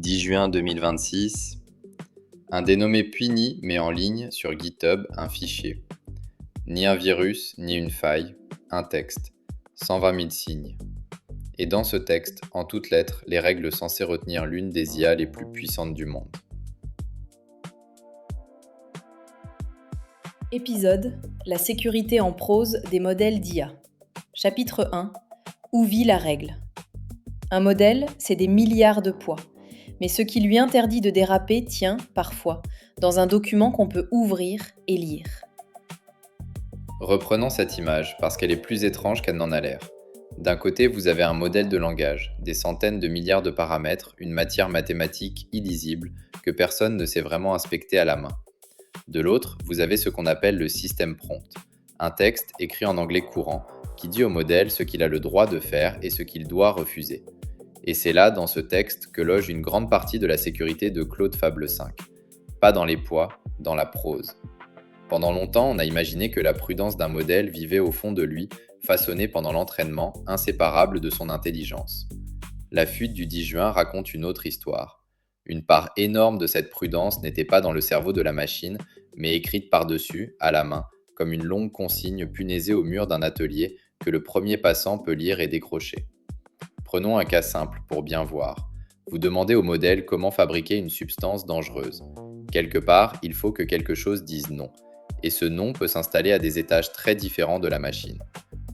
10 juin 2026, un dénommé Puini met en ligne sur GitHub un fichier. Ni un virus, ni une faille, un texte, 120 000 signes. Et dans ce texte, en toutes lettres, les règles censées retenir l'une des IA les plus puissantes du monde. Épisode : La sécurité en prose des modèles d'IA. Chapitre 1 : Où vit la règle ? Un modèle, c'est des milliards de poids. Mais ce qui lui interdit de déraper tient, parfois, dans un document qu'on peut ouvrir et lire. Reprenons cette image parce qu'elle est plus étrange qu'elle n'en a l'air. D'un côté, vous avez un modèle de langage, des centaines de milliards de paramètres, une matière mathématique illisible que personne ne sait vraiment inspecter à la main. De l'autre, vous avez ce qu'on appelle le système prompt, un texte écrit en anglais courant qui dit au modèle ce qu'il a le droit de faire et ce qu'il doit refuser. Et c'est là, dans ce texte, que loge une grande partie de la sécurité de Claude Fable 5. Pas dans les poids, dans la prose. Pendant longtemps, on a imaginé que la prudence d'un modèle vivait au fond de lui, façonnée pendant l'entraînement, inséparable de son intelligence. La fuite du 10 juin raconte une autre histoire. Une part énorme de cette prudence n'était pas dans le cerveau de la machine, mais écrite par-dessus, à la main, comme une longue consigne punaisée au mur d'un atelier que le premier passant peut lire et décrocher. Prenons un cas simple pour bien voir. Vous demandez au modèle comment fabriquer une substance dangereuse. Quelque part, il faut que quelque chose dise non. Et ce non peut s'installer à des étages très différents de la machine.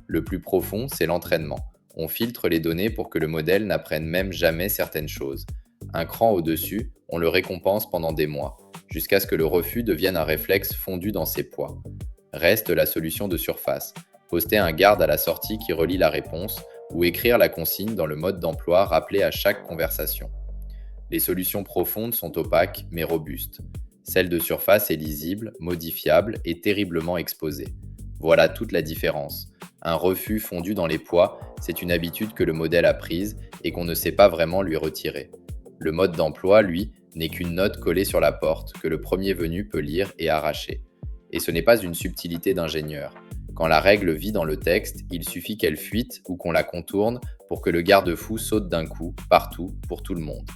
Le plus profond, c'est l'entraînement. On filtre les données pour que le modèle n'apprenne même jamais certaines choses. Un cran au-dessus, on le récompense pendant des mois, jusqu'à ce que le refus devienne un réflexe fondu dans ses poids. Reste la solution de surface. Poster un garde à la sortie qui relie la réponse, ou écrire la consigne dans le mode d'emploi rappelé à chaque conversation. Les solutions profondes sont opaques mais robustes. Celle de surface est lisible, modifiable et terriblement exposée. Voilà toute la différence. Un refus fondu dans les poids, c'est une habitude que le modèle a prise et qu'on ne sait pas vraiment lui retirer. Le mode d'emploi, lui, n'est qu'une note collée sur la porte que le premier venu peut lire et arracher. Et ce n'est pas une subtilité d'ingénieur. Quand la règle vit dans le texte, il suffit qu'elle fuite ou qu'on la contourne pour que le garde-fou saute d'un coup, partout, pour tout le monde.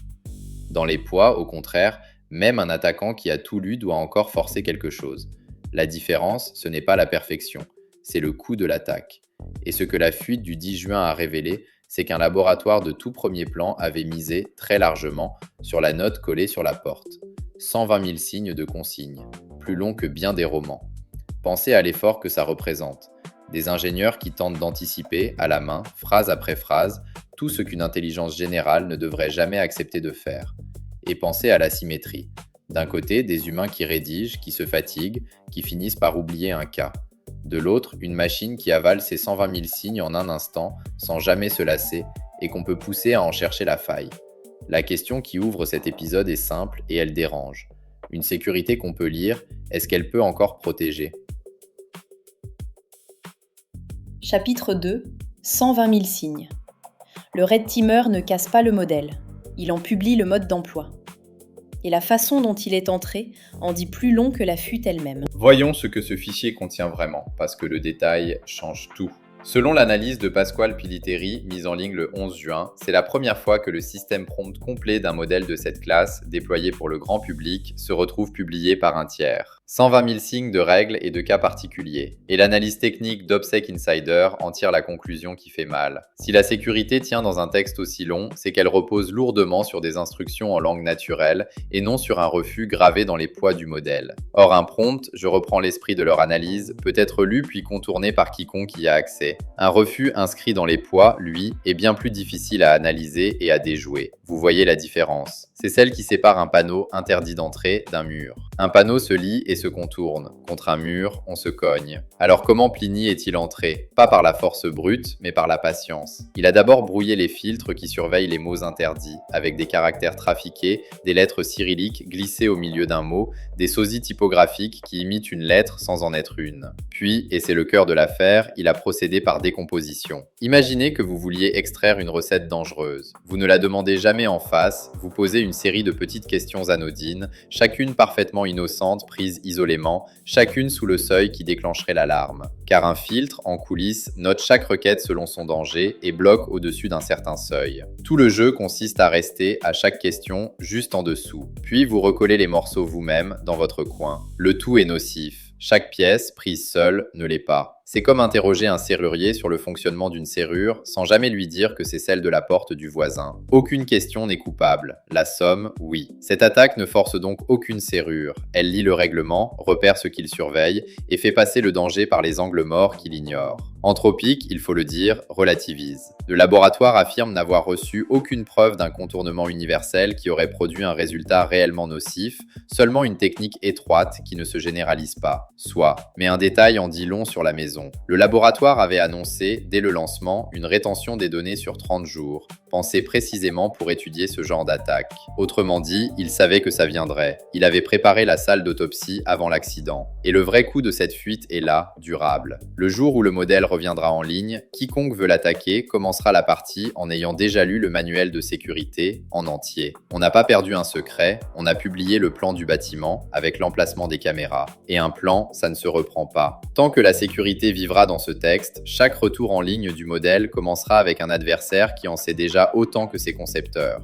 Dans les poids, au contraire, même un attaquant qui a tout lu doit encore forcer quelque chose. La différence, ce n'est pas la perfection, c'est le coût de l'attaque. Et ce que la fuite du 10 juin a révélé, c'est qu'un laboratoire de tout premier plan avait misé, très largement, sur la note collée sur la porte. 120 000 signes de consignes, plus long que bien des romans. Pensez à l'effort que ça représente. Des ingénieurs qui tentent d'anticiper, à la main, phrase après phrase, tout ce qu'une intelligence générale ne devrait jamais accepter de faire. Et pensez à la symétrie. D'un côté, des humains qui rédigent, qui se fatiguent, qui finissent par oublier un cas. De l'autre, une machine qui avale ses 120 000 signes en un instant, sans jamais se lasser, et qu'on peut pousser à en chercher la faille. La question qui ouvre cet épisode est simple et elle dérange. Une sécurité qu'on peut lire, est-ce qu'elle peut encore protéger ? Chapitre 2 : 120 000 signes. Le red teamer ne casse pas le modèle. Il en publie le mode d'emploi. Et la façon dont il est entré en dit plus long que la fuite elle-même. Voyons ce que ce fichier contient vraiment, parce que le détail change tout. Selon l'analyse de Pasquale Piliteri, mise en ligne le 11 juin, c'est la première fois que le système prompt complet d'un modèle de cette classe, déployé pour le grand public, se retrouve publié par un tiers. 120 000 signes de règles et de cas particuliers. Et l'analyse technique d'OPSEC Insider en tire la conclusion qui fait mal. Si la sécurité tient dans un texte aussi long, c'est qu'elle repose lourdement sur des instructions en langue naturelle et non sur un refus gravé dans les poids du modèle. Or, un prompt, je reprends l'esprit de leur analyse, peut être lu puis contourné par quiconque y a accès. Un refus inscrit dans les poids, lui, est bien plus difficile à analyser et à déjouer. Vous voyez la différence. C'est celle qui sépare un panneau interdit d'entrée d'un mur. Un panneau se lit et se contourne. Contre un mur, on se cogne. Alors comment Pliny est-il entré ? Pas par la force brute, mais par la patience. Il a d'abord brouillé les filtres qui surveillent les mots interdits, avec des caractères trafiqués, des lettres cyrilliques glissées au milieu d'un mot, des sosies typographiques qui imitent une lettre sans en être une. Puis, et c'est le cœur de l'affaire, il a procédé par décomposition. Imaginez que vous vouliez extraire une recette dangereuse. Vous ne la demandez jamais en face, vous posez une série de petites questions anodines, chacune parfaitement innocente, prise isolément, chacune sous le seuil qui déclencherait l'alarme. Car un filtre, en coulisses, note chaque requête selon son danger et bloque au-dessus d'un certain seuil. Tout le jeu consiste à rester, à chaque question, juste en dessous. Puis vous recollez les morceaux vous-même, dans votre coin. Le tout est nocif. Chaque pièce, prise seule, ne l'est pas. C'est comme interroger un serrurier sur le fonctionnement d'une serrure sans jamais lui dire que c'est celle de la porte du voisin. Aucune question n'est coupable. La somme, oui. Cette attaque ne force donc aucune serrure. Elle lit le règlement, repère ce qu'il surveille et fait passer le danger par les angles morts qu'il ignore. Anthropique, il faut le dire, relativise. Le laboratoire affirme n'avoir reçu aucune preuve d'un contournement universel qui aurait produit un résultat réellement nocif, seulement une technique étroite qui ne se généralise pas. Soit, mais un détail en dit long sur la maison. Le laboratoire avait annoncé, dès le lancement, une rétention des données sur 30 jours, pensée précisément pour étudier ce genre d'attaque. Autrement dit, il savait que ça viendrait. Il avait préparé la salle d'autopsie avant l'accident. Et le vrai coup de cette fuite est là, durable. Le jour où le modèle reviendra en ligne, quiconque veut l'attaquer commencera la partie en ayant déjà lu le manuel de sécurité en entier. On n'a pas perdu un secret, on a publié le plan du bâtiment avec l'emplacement des caméras. Et un plan, ça ne se reprend pas. Tant que la sécurité vivra dans ce texte, chaque retour en ligne du modèle commencera avec un adversaire qui en sait déjà autant que ses concepteurs.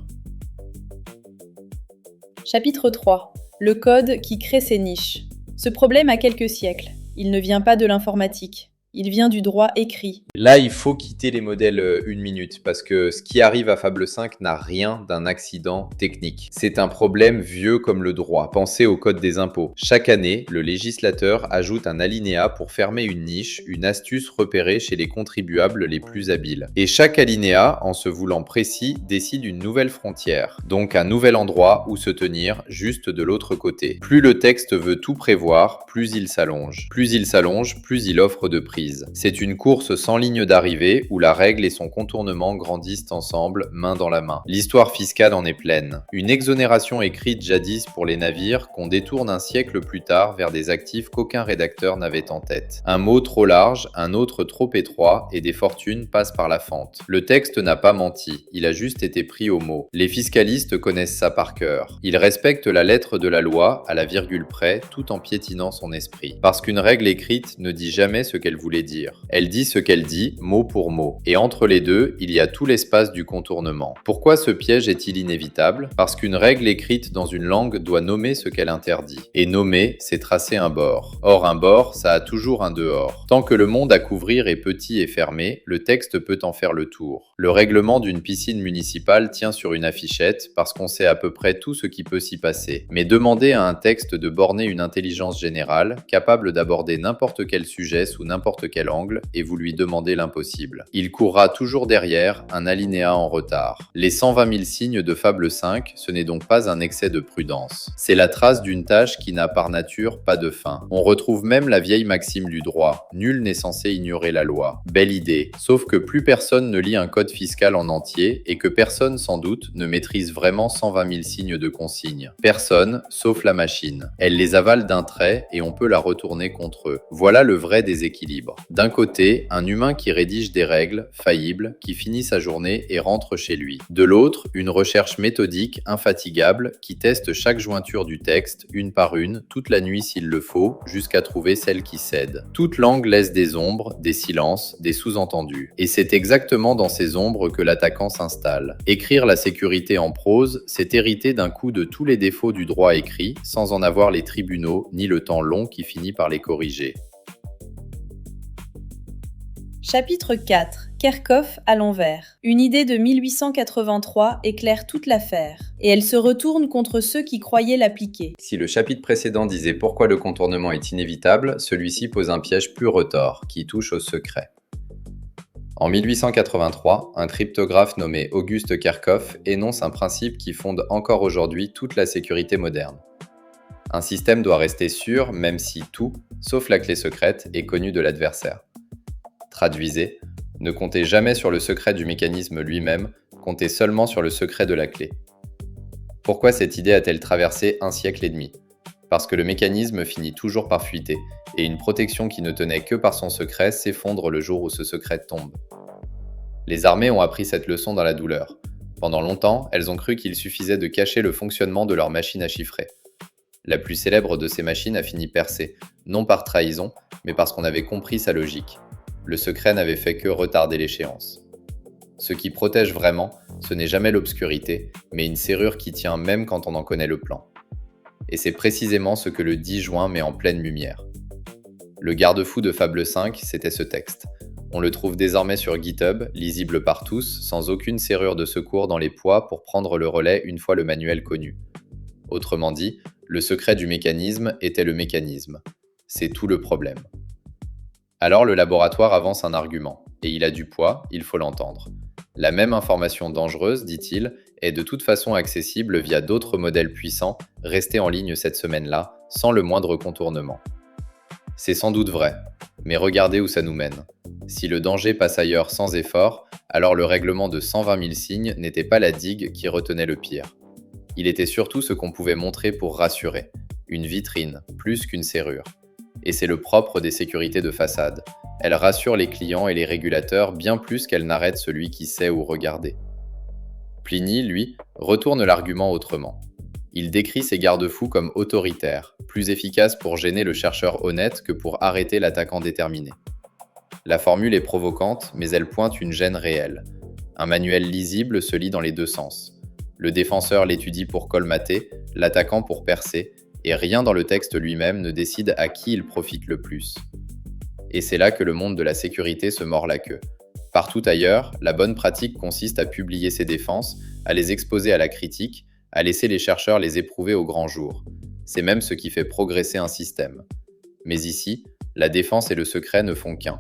Chapitre 3. Le code qui crée ses niches. Ce problème a quelques siècles. Il ne vient pas de l'informatique. Il vient du droit écrit. Là, il faut quitter les modèles une minute parce que ce qui arrive à Fable 5 n'a rien d'un accident technique. C'est un problème vieux comme le droit. Pensez au code des impôts. Chaque année, le législateur ajoute un alinéa pour fermer une niche, une astuce repérée chez les contribuables les plus habiles. Et chaque alinéa, en se voulant précis, décide une nouvelle frontière, donc un nouvel endroit où se tenir, juste de l'autre côté. Plus le texte veut tout prévoir, plus il s'allonge. Plus il s'allonge, plus il offre de prise. C'est une course sans ligne d'arrivée où la règle et son contournement grandissent ensemble, main dans la main. L'histoire fiscale en est pleine. Une exonération écrite jadis pour les navires qu'on détourne un siècle plus tard vers des actifs qu'aucun rédacteur n'avait en tête. Un mot trop large, un autre trop étroit et des fortunes passent par la fente. Le texte n'a pas menti, il a juste été pris au mot. Les fiscalistes connaissent ça par cœur. Ils respectent la lettre de la loi à la virgule près tout en piétinant son esprit. Parce qu'une règle écrite ne dit jamais ce qu'elle voulait dire. Elle dit ce qu'elle dit, mot pour mot. Et entre les deux, il y a tout l'espace du contournement. Pourquoi ce piège est-il inévitable? Parce qu'une règle écrite dans une langue doit nommer ce qu'elle interdit. Et nommer, c'est tracer un bord. Or, un bord, ça a toujours un dehors. Tant que le monde à couvrir est petit et fermé, le texte peut en faire le tour. Le règlement d'une piscine municipale tient sur une affichette parce qu'on sait à peu près tout ce qui peut s'y passer. Mais demander à un texte de borner une intelligence générale, capable d'aborder n'importe quel sujet sous n'importe quel angle, et vous lui demandez l'impossible. Il courra toujours derrière, un alinéa en retard. Les 120 000 signes de Fable 5, ce n'est donc pas un excès de prudence. C'est la trace d'une tâche qui n'a par nature pas de fin. On retrouve même la vieille maxime du droit. Nul n'est censé ignorer la loi. Belle idée. Sauf que plus personne ne lit un code fiscal en entier et que personne, sans doute, ne maîtrise vraiment 120 000 signes de consignes. Personne, sauf la machine. Elle les avale d'un trait et on peut la retourner contre eux. Voilà le vrai déséquilibre. D'un côté, un humain qui rédige des règles, faillibles, qui finit sa journée et rentre chez lui. De l'autre, une recherche méthodique, infatigable, qui teste chaque jointure du texte, une par une, toute la nuit s'il le faut, jusqu'à trouver celle qui cède. Toute langue laisse des ombres, des silences, des sous-entendus. Et c'est exactement dans ces ombres que l'attaquant s'installe. Écrire la sécurité en prose, c'est hériter d'un coup de tous les défauts du droit écrit, sans en avoir les tribunaux, ni le temps long qui finit par les corriger. Chapitre 4. Kerckhoff à l'envers. Une idée de 1883 éclaire toute l'affaire, et elle se retourne contre ceux qui croyaient l'appliquer. Si le chapitre précédent disait pourquoi le contournement est inévitable, celui-ci pose un piège plus retors, qui touche au secret. En 1883, un cryptographe nommé Auguste Kerckhoff énonce un principe qui fonde encore aujourd'hui toute la sécurité moderne. Un système doit rester sûr même si tout, sauf la clé secrète, est connu de l'adversaire. Traduisez, ne comptez jamais sur le secret du mécanisme lui-même, comptez seulement sur le secret de la clé. Pourquoi cette idée a-t-elle traversé un siècle et demi? Parce que le mécanisme finit toujours par fuiter, et une protection qui ne tenait que par son secret s'effondre le jour où ce secret tombe. Les armées ont appris cette leçon dans la douleur. Pendant longtemps, elles ont cru qu'il suffisait de cacher le fonctionnement de leur machine à chiffrer. La plus célèbre de ces machines a fini percée, non par trahison, mais parce qu'on avait compris sa logique. Le secret n'avait fait que retarder l'échéance. Ce qui protège vraiment, ce n'est jamais l'obscurité, mais une serrure qui tient même quand on en connaît le plan. Et c'est précisément ce que le 10 juin met en pleine lumière. Le garde-fou de Fable 5, c'était ce texte. On le trouve désormais sur GitHub, lisible par tous, sans aucune serrure de secours dans les poids pour prendre le relais une fois le manuel connu. Autrement dit, le secret du mécanisme était le mécanisme. C'est tout le problème. Alors le laboratoire avance un argument, et il a du poids, il faut l'entendre. La même information dangereuse, dit-il, est de toute façon accessible via d'autres modèles puissants restés en ligne cette semaine-là, sans le moindre contournement. C'est sans doute vrai, mais regardez où ça nous mène. Si le danger passe ailleurs sans effort, alors le règlement de 120 000 signes n'était pas la digue qui retenait le pire. Il était surtout ce qu'on pouvait montrer pour rassurer, une vitrine, plus qu'une serrure. Et c'est le propre des sécurités de façade. Elles rassurent les clients et les régulateurs bien plus qu'elles n'arrêtent celui qui sait où regarder. Pliny, lui, retourne l'argument autrement. Il décrit ces garde-fous comme autoritaires, plus efficaces pour gêner le chercheur honnête que pour arrêter l'attaquant déterminé. La formule est provocante, mais elle pointe une gêne réelle. Un manuel lisible se lit dans les deux sens. Le défenseur l'étudie pour colmater, l'attaquant pour percer, et rien dans le texte lui-même ne décide à qui il profite le plus. Et c'est là que le monde de la sécurité se mord la queue. Partout ailleurs, la bonne pratique consiste à publier ses défenses, à les exposer à la critique, à laisser les chercheurs les éprouver au grand jour. C'est même ce qui fait progresser un système. Mais ici, la défense et le secret ne font qu'un.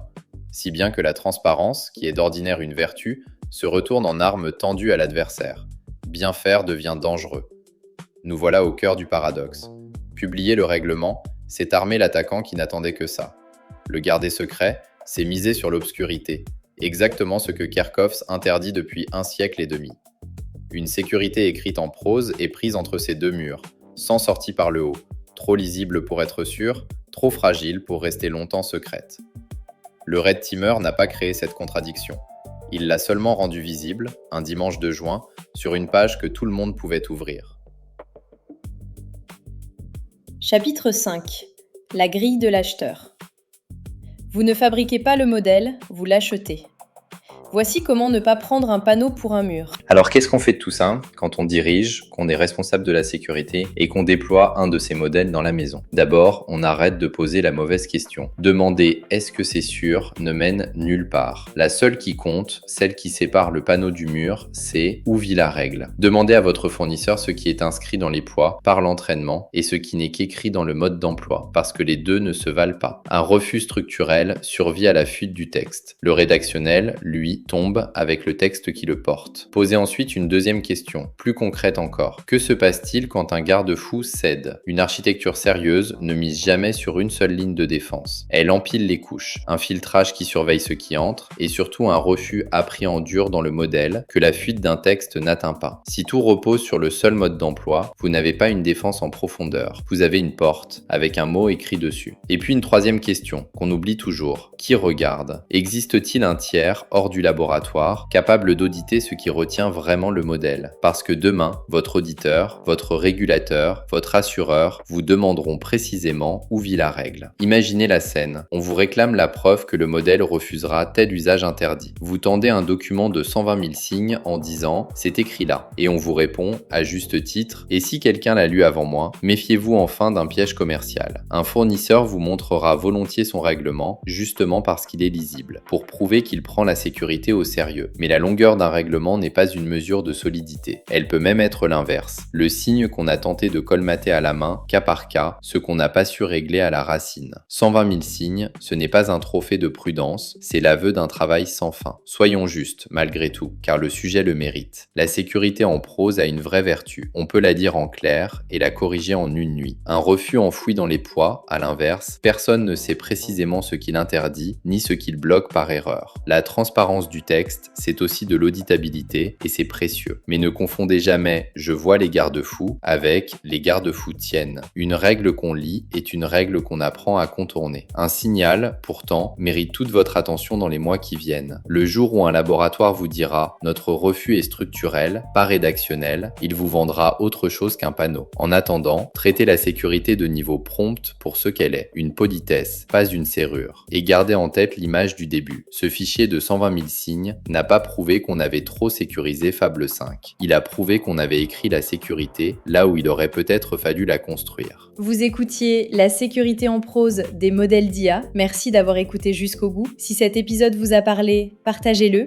Si bien que la transparence, qui est d'ordinaire une vertu, se retourne en arme tendue à l'adversaire. Bien faire devient dangereux. Nous voilà au cœur du paradoxe. Publier le règlement, c'est armer l'attaquant qui n'attendait que ça. Le garder secret, c'est miser sur l'obscurité, exactement ce que Kerckhoffs interdit depuis 1 siècle et demi. Une sécurité écrite en prose est prise entre ces deux murs, sans sortie par le haut, trop lisible pour être sûre, trop fragile pour rester longtemps secrète. Le Red Teamer n'a pas créé cette contradiction. Il l'a seulement rendue visible, un dimanche de juin, sur une page que tout le monde pouvait ouvrir. Chapitre 5. La grille de l'acheteur. Vous ne fabriquez pas le modèle, vous l'achetez. Voici comment ne pas prendre un panneau pour un mur. Alors qu'est-ce qu'on fait de tout ça quand on dirige, qu'on est responsable de la sécurité et qu'on déploie un de ces modèles dans la maison? D'abord, on arrête de poser la mauvaise question. Demander « est-ce que c'est sûr ?» ne mène nulle part. La seule qui compte, celle qui sépare le panneau du mur, c'est où vit la règle. Demandez à votre fournisseur ce qui est inscrit dans les poids par l'entraînement et ce qui n'est qu'écrit dans le mode d'emploi, parce que les deux ne se valent pas. Un refus structurel survit à la fuite du texte. Le rédactionnel, lui, tombe avec le texte qui le porte. Posez ensuite une deuxième question, plus concrète encore. Que se passe-t-il quand un garde-fou cède? Une architecture sérieuse ne mise jamais sur une seule ligne de défense. Elle empile les couches, un filtrage qui surveille ce qui entre, et surtout un refus appris en dur dans le modèle que la fuite d'un texte n'atteint pas. Si tout repose sur le seul mode d'emploi, vous n'avez pas une défense en profondeur. Vous avez une porte, avec un mot écrit dessus. Et puis une troisième question, qu'on oublie toujours. Qui regarde? Existe-t-il un tiers hors du laboratoire, capable d'auditer ce qui retient vraiment le modèle? Parce que demain, votre auditeur, votre régulateur, votre assureur vous demanderont précisément où vit la règle. Imaginez la scène. On vous réclame la preuve que le modèle refusera tel usage interdit. Vous tendez un document de 120 000 signes en disant « c'est écrit là ». Et on vous répond, à juste titre « et si quelqu'un l'a lu avant moi, méfiez-vous enfin d'un piège commercial ». Un fournisseur vous montrera volontiers son règlement, justement parce qu'il est lisible, pour prouver qu'il prend la sécurité au sérieux. Mais la longueur d'un règlement n'est pas une mesure de solidité. Elle peut même être l'inverse. Le signe qu'on a tenté de colmater à la main, cas par cas, ce qu'on n'a pas su régler à la racine. 120 000 signes, ce n'est pas un trophée de prudence, c'est l'aveu d'un travail sans fin. Soyons justes, malgré tout, car le sujet le mérite. La sécurité en prose a une vraie vertu. On peut la dire en clair et la corriger en une nuit. Un refus enfoui dans les poids, à l'inverse, personne ne sait précisément ce qu'il interdit, ni ce qu'il bloque par erreur. La transparence l'expérience du texte, c'est aussi de l'auditabilité et c'est précieux. Mais ne confondez jamais « je vois les garde-fous » avec « les garde-fous tiennent ». Une règle qu'on lit est une règle qu'on apprend à contourner. Un signal, pourtant, mérite toute votre attention dans les mois qui viennent. Le jour où un laboratoire vous dira « notre refus est structurel, pas rédactionnel », il vous vendra autre chose qu'un panneau. En attendant, traitez la sécurité de niveau prompt pour ce qu'elle est, une politesse, pas une serrure. Et gardez en tête l'image du début. Ce fichier de 120 000 signes n'a pas prouvé qu'on avait trop sécurisé Fable 5. Il a prouvé qu'on avait écrit la sécurité là où il aurait peut-être fallu la construire. Vous écoutiez La sécurité en prose des modèles d'IA. Merci d'avoir écouté jusqu'au bout. Si cet épisode vous a parlé, partagez-le